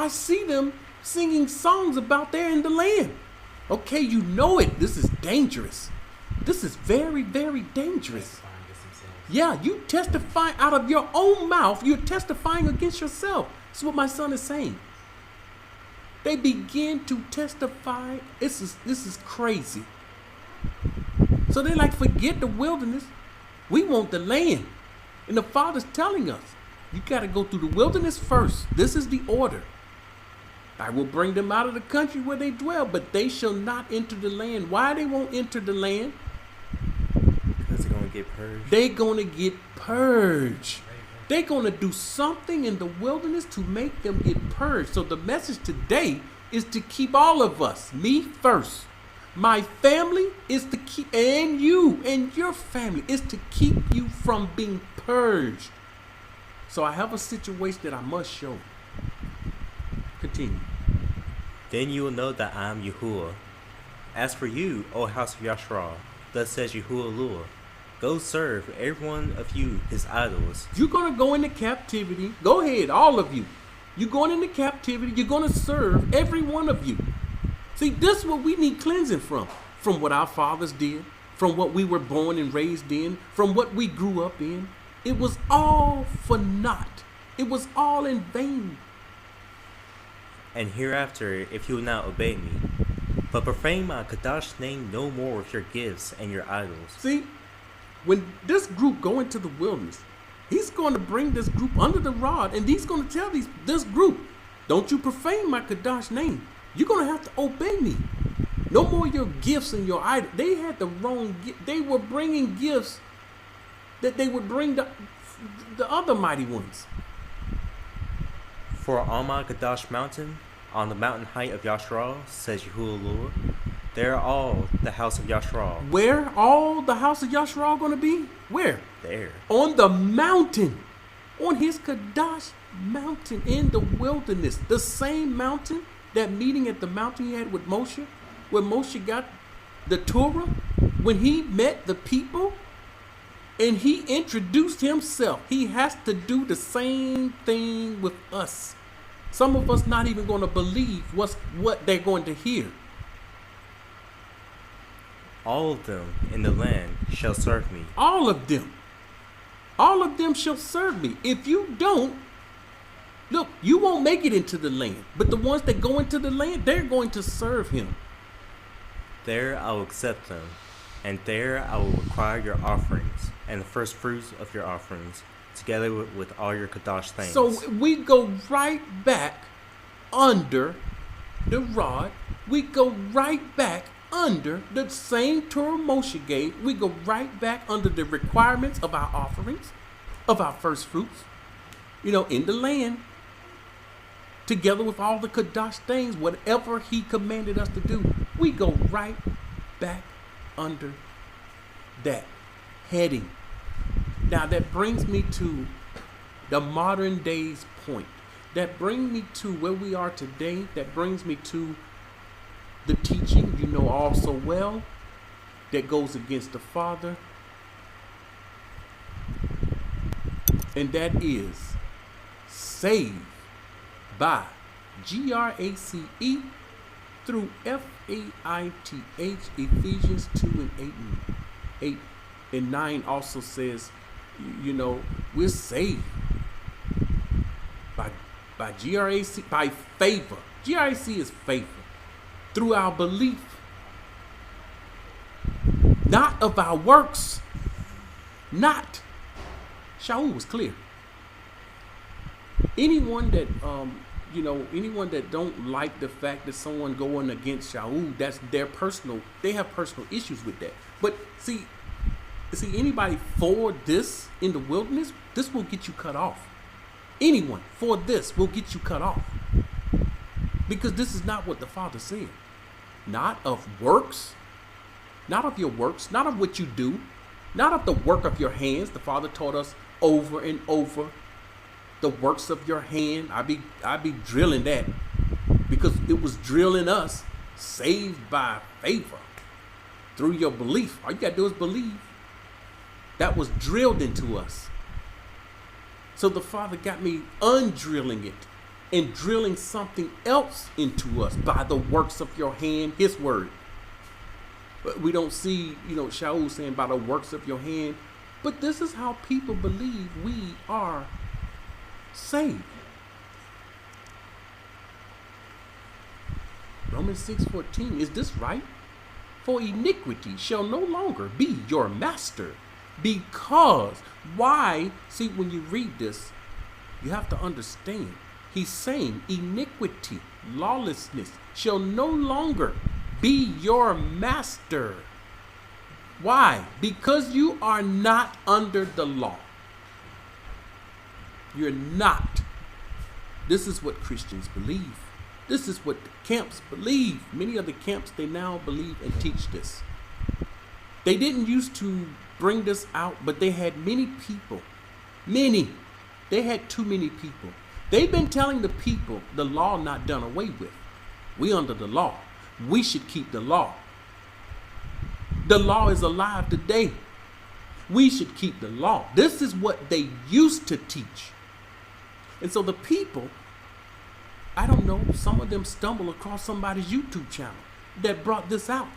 I see them singing songs about they're in the land. Okay, you know it. This is dangerous. This is very, very dangerous. Yeah, you testify out of your own mouth. You're testifying against yourself. That's what my son is saying. They begin to testify. This is crazy. So they like, forget the wilderness. We want the land. And the Father's telling us, you got to go through the wilderness first. This is the order. I will bring them out of the country where they dwell, but they shall not enter the land. Why they won't enter the land? Because they're going to get purged. They're going to get purged. They're going to do something in the wilderness to make them get purged. So the message today is to keep all of us, me first. My family is to keep, and you and your family is to keep you from being purged. So I have a situation that I must show. Continue. Then you will know that I am Yahuah. As for you, O house of Yashra, thus says Yahuah, go serve every one of you his idols. You're going to go into captivity. Go ahead, all of you. You're going into captivity. You're going to serve every one of you. See, this is what we need cleansing from what our fathers did, from what we were born and raised in, from what we grew up in. It was all for naught. It was all in vain. And hereafter, if you will not obey me, but profane my Kadash name no more with your gifts and your idols. See, when this group go into the wilderness, he's going to bring this group under the rod, and he's going to tell this group, don't you profane my Kadash name. You're going to have to obey me. No more your gifts and your idols. They had the wrong gift. They were bringing gifts that they would bring the other mighty ones. For on my Kadash mountain, on the mountain height of Yashra, says Yahuah, there are all the house of Yashra. Where all the house of Yashra going to be? Where? There. On the mountain. On his Kadash mountain in the wilderness. The same mountain, that meeting at the mountain he had with Moshe, where Moshe got the Torah, when he met the people and he introduced himself. He has to do the same thing with us. Some of us not even going to believe what they're going to hear. All of them in the land shall serve me. All of them. All of them shall serve me. If you don't, look, you won't make it into the land. But the ones that go into the land, they're going to serve him. There I will accept them, and there I will require your offerings and the first fruits of your offerings, together with all your Kadash things. So we go right back under the rod. We go right back under the same Torah Moshe gave. We go right back under the requirements of our offerings, of our first fruits, in the land, together with all the Kadash things, whatever he commanded us to do. We go right back under that heading. Now that brings me to the modern day's point. That brings me to where we are today. That brings me to the teaching you know all so well that goes against the Father. And that is saved by GRACE through FAITH. Ephesians 2 and 8 and 9 also says, we're saved by GRAC, by favor. GRAC is favor through our belief, not of our works. Not. Shaul was clear. Anyone that anyone that don't like the fact that someone going against Shaul, that's their personal. They have personal issues with that. But see, anybody for this in the wilderness, this will get you cut off. Anyone for this will get you cut off. Because this is not what the Father said. Not of works, not of your works, not of what you do, not of the work of your hands. The Father taught us over and over, the works of your hand. I be drilling that, because it was drilling us, saved by favor through your belief. All you gotta do is believe. That was drilled into us. So the Father got me undrilling it and drilling something else into us by the works of your hand, his word. But we don't see, Shaul saying by the works of your hand. But this is how people believe we are saved. Romans 6:14, is this right? For iniquity shall no longer be your master. Because, why? See, when you read this, you have to understand. He's saying iniquity, lawlessness shall no longer be your master. Why? Because you are not under the law. You're not. This is what Christians believe. This is what the camps believe. Many of the camps, they now believe and teach this. They didn't used to bring this out, but they had many people. Many. They had too many people. They've been telling the people the law not done away with. We under the law. We should keep the law. The law is alive today. We should keep the law. This is what they used to teach. And so the people, I don't know, some of them stumble across somebody's YouTube channel that brought this out.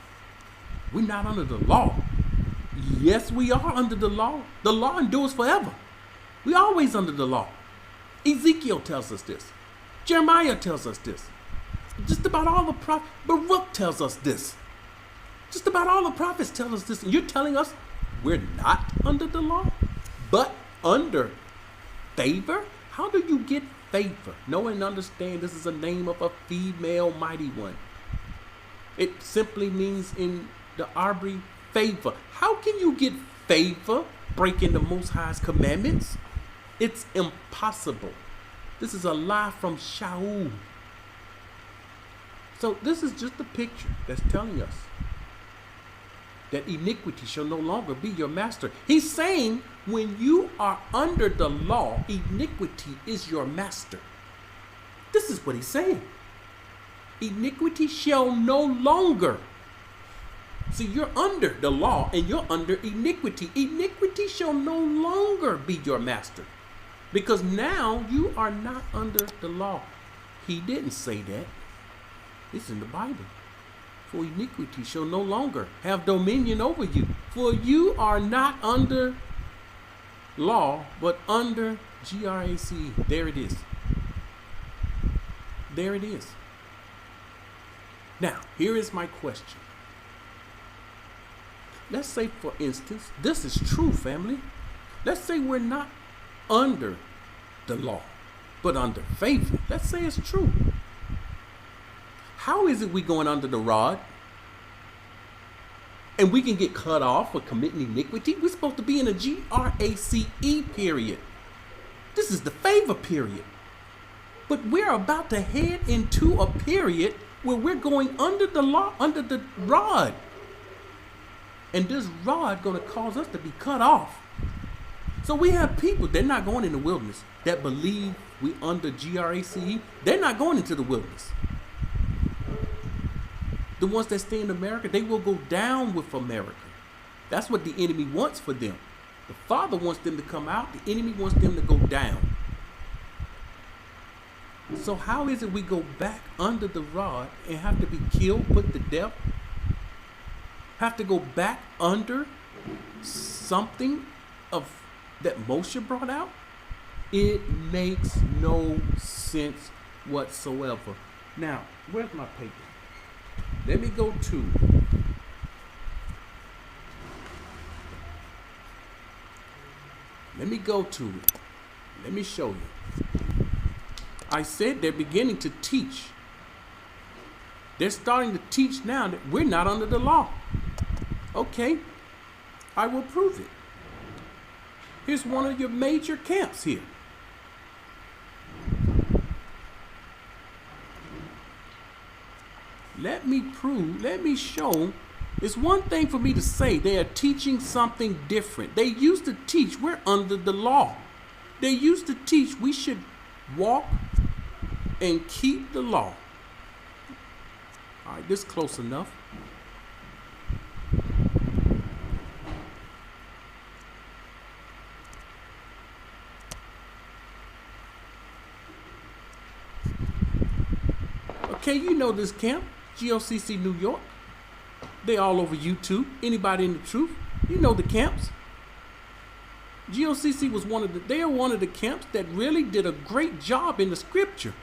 We're not under the law. Yes, we are under the law. The law endures forever. We always under the law. Ezekiel tells us this. Jeremiah tells us this. Just about all the prophets. Baruch tells us this. Just about all the prophets tell us this. And you're telling us we're not under the law, but under favor? How do you get favor? Know and understand this is a name of a female mighty one. It simply means in the Arabry favor. How can you get favor breaking the Most High's commandments? It's impossible. This is a lie from Shaul. So this is just a picture that's telling us that iniquity shall no longer be your master. He's saying when you are under the law, iniquity is your master. This is what he's saying. Iniquity shall no longer. See, you're under the law and you're under iniquity. Iniquity shall no longer be your master. Because now you are not under the law. He didn't say that. It's in the Bible. For iniquity shall no longer have dominion over you. For you are not under law, but under grace. There it is. There it is. Now, here is my question. Let's say, for instance, this is true, family. Let's say we're not under the law, but under favor. Let's say it's true. How is it we going under the rod and we can get cut off for committing iniquity? We're supposed to be in a grace period. This is the favor period. But we're about to head into a period where we're going under the law, under the rod. And this rod going to cause us to be cut off. So we have people, they're not going in the wilderness, that believe we under grace. They're not going into the wilderness. The ones that stay in America, they will go down with America. That's what the enemy wants for them. The Father wants them to come out. The enemy wants them to go down. So how is it we go back under the rod and have to be killed, put to death? Have to go back under something of that Moshe brought out? It makes no sense whatsoever. Now, where's my paper? Let me go to it. Let me show you. I said they're beginning to teach. They're starting to teach now that we're not under the law. Okay, I will prove it. Here's one of your major camps here. Let me show. It's one thing for me to say they are teaching something different. They used to teach we're under the law. They used to teach we should walk and keep the law. All right, this close enough. Okay, you know this camp, GOCC New York. They all over YouTube. Anybody in the truth, you know the camps. GOCC was they are one of the camps that really did a great job in the scripture.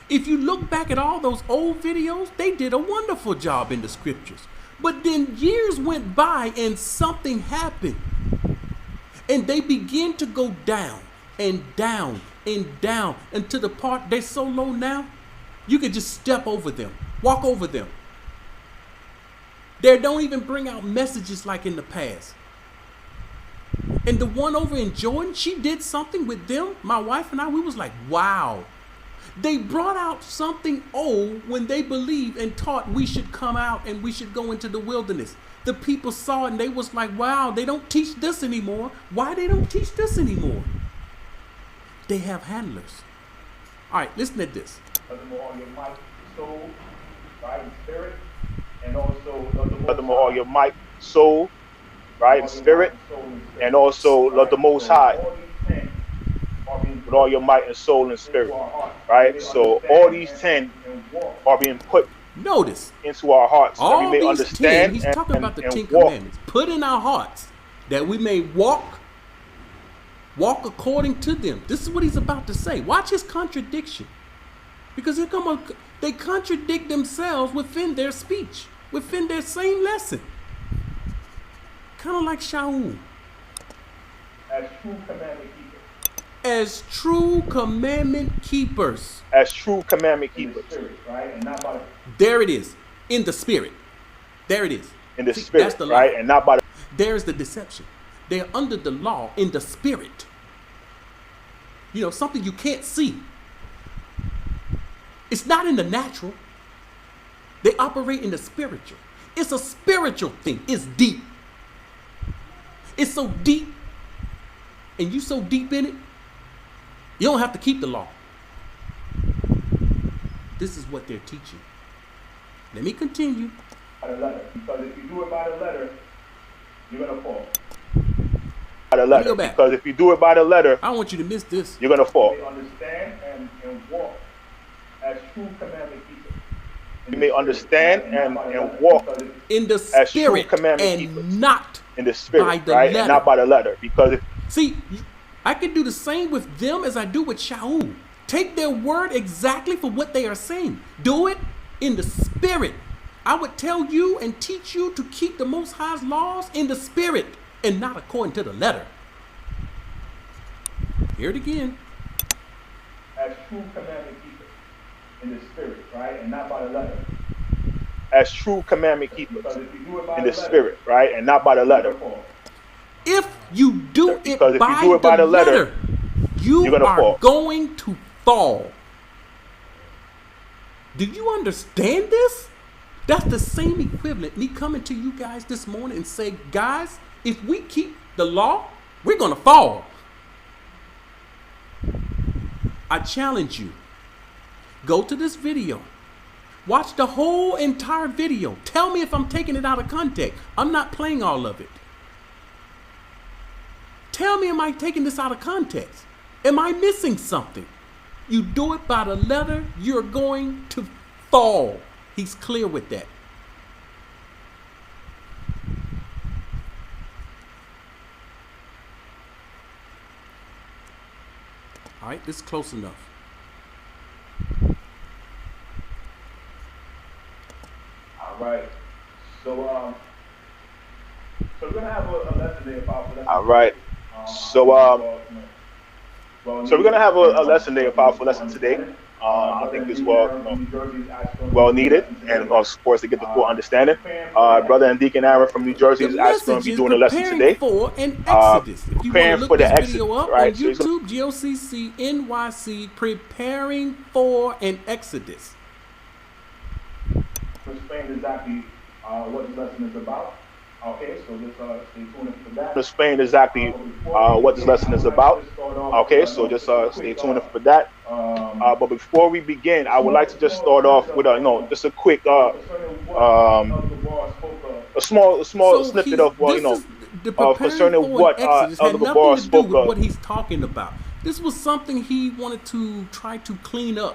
If you look back at all those old videos, they did a wonderful job in the scriptures. But then years went by and something happened. And they begin to go down and down and down until the part they're so low now, you could just step over them, walk over them. They don't even bring out messages like in the past. And the one over in Jordan, she did something with them. My wife and I, we was like, wow. They brought out something old when they believed and taught we should come out and we should go into the wilderness. The people saw it and they was like, wow, they don't teach this anymore. Why they don't teach this anymore? They have handlers. All right, listen to this. Furthermore, all your might, soul, right, and spirit, and also furthermore, all your might, soul, right, and spirit, and also love the Most High with all your might and soul and spirit, right? So all these 10 are being put Notice into our hearts that we may these understand 10, he's talking about the 10 walk. commandments. Put in our hearts that we may walk according to them. This is what he's about to say. Watch his contradiction. Because they contradict themselves within their speech, within their same lesson. Kind of like Shaul. As true commandment keepers. As true commandment keepers. As true commandment keepers. In the spirit, right? And not by there it is. In the spirit. There it is. In the spirit, that's the right? lie. And not by the... There's the deception. They're under the law in the spirit. You know, something you can't see. It's not in the natural. They operate in the spiritual. It's a spiritual thing. It's deep. It's so deep. And you so deep in it, you don't have to keep the law. This is what they're teaching. Let me continue. By the letter. Because if you do it by the letter, you're going to fall. By the letter. Because if you do it by the letter, I don't want you to miss this. You're going to fall. You may understand and walk as true commandment keepers. You may understand and walk in the as true spirit commandment and keepers. not in the spirit, by the right? letter. And not by the letter. Because see, I can do the same with them as I do with Shaul. Take their word exactly for what they are saying. Do it in the spirit. I would tell you and teach you to keep the Most High's laws in the spirit and not according to the letter. Hear it again. As true commandment keepers in the spirit, right? And not by the letter. As true commandment keepers in the spirit, right? And not by the letter. If you do it by the letter, you are fall. going to fall. Do you understand this? That's the same equivalent. Me coming to you guys this morning and say, guys, if we keep the law, we're going to fall. I challenge you. Go to this video. Watch the whole entire video. Tell me if I'm taking it out of context. I'm not playing all of it. Tell me, am I taking this out of context? Am I missing something? You do it by the letter, you're going to fall. He's clear with that. All right, this is close enough. All right. So we're gonna have a lesson there about. All right. So we're gonna have a lesson there, a powerful lesson today. I think it's well needed, and of course to get the full understanding. Brother and Deacon Aaron from New Jersey is actually going to be doing a lesson today. For an Exodus. If you preparing want to for look the this Exodus, video up right? on YouTube, GOCC NYC, preparing for an Exodus. Explain exactly what the lesson is about. Okay, so just stay tuned for that. Explain exactly what this lesson is about. Okay, so just stay tuned for that. But before we begin, I would like to just start off with just a quick a small snippet of concerning what Elder Gabar spoke of. What he's talking about. This was something he wanted to try to clean up.